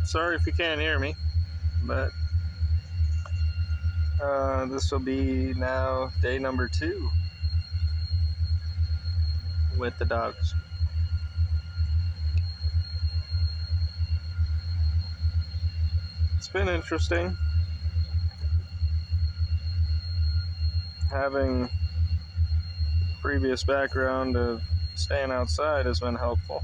Sorry if you can't hear me, but this will be now day number 2 with the dogs. It's been interesting. Having previous background of staying outside has been helpful.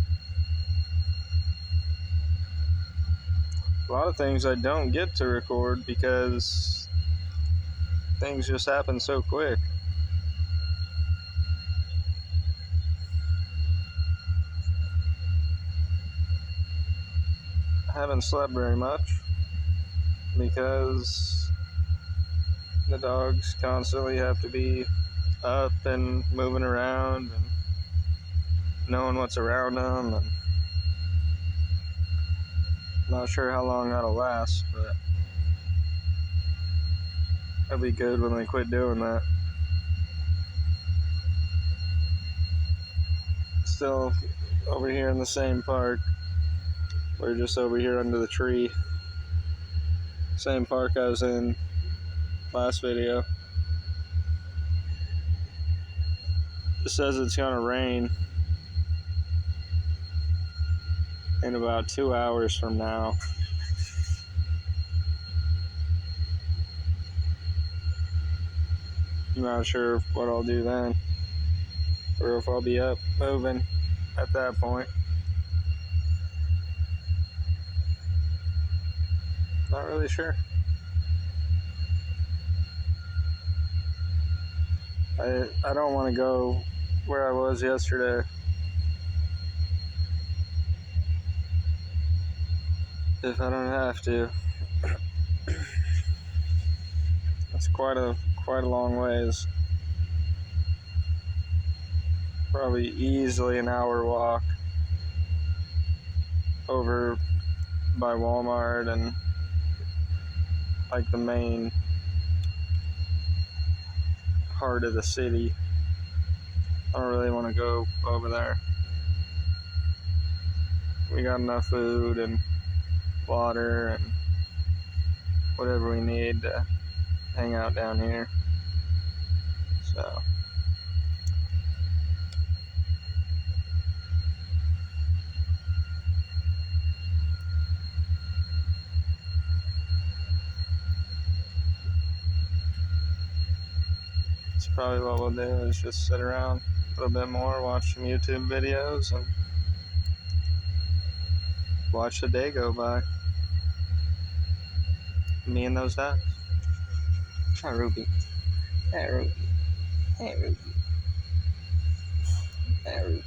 A lot of things I don't get to record because things just happen so quick. I haven't slept very much because the dogs constantly have to be up and moving around and knowing what's around them, and not sure how long that'll last, but it'll be good when they quit doing that. Still over here in the same park. We're just over here under the tree. Same park I was in last video. It says it's gonna rain in about 2 hours from now. I'm not sure what I'll do then, or if I'll be up moving at that point. Not really sure. I don't want to go where I was yesterday. If I don't have to. It's quite a long ways. Probably easily an hour walk over by Walmart and like the main heart of the city. I don't really want to go over there. We got enough food and water and whatever we need to hang out down here. So it's probably what we'll do is just sit around a little bit more, watch some YouTube videos, and watch the day go by. Me and those dogs. Hi, Ruby. Hey, Ruby. Hey, Ruby. Hey, Ruby.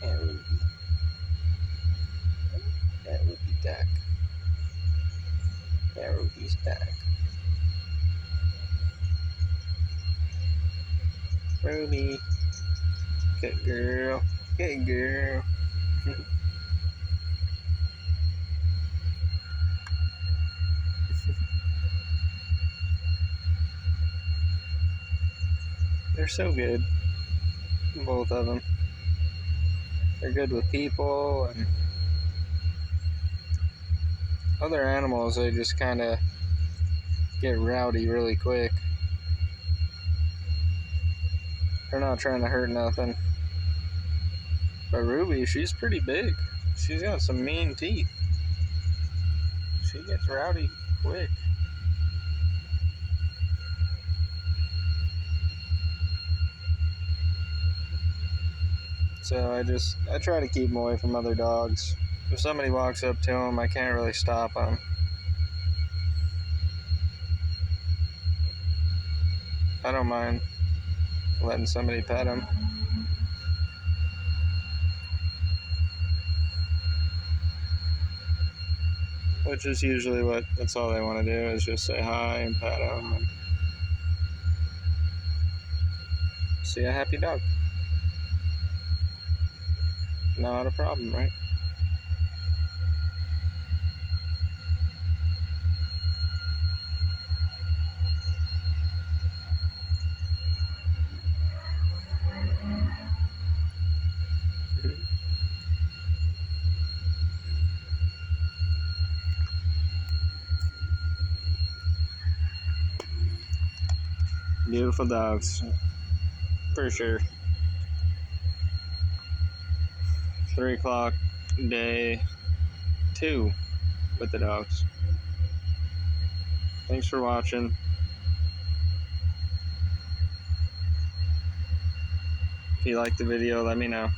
Hey, Ruby. Hey, Ruby duck. Hey, Ruby's duck. Ruby. Good girl. Good girl. They're so good. Both of them. They're good with people and other animals. They just kind of get rowdy really quick. They're not trying to hurt nothing. But Ruby, she's pretty big. She's got some mean teeth. She gets rowdy quick. So I try to keep them away from other dogs. If somebody walks up to them, I can't really stop them. I don't mind letting somebody pet them. Which is usually that's all they want to do, is just say hi and pet them and see a happy dog. Not a problem, right? Beautiful dogs. For sure. 3 o'clock, day 2 with the dogs. Thanks for watching. If you liked the video, let me know.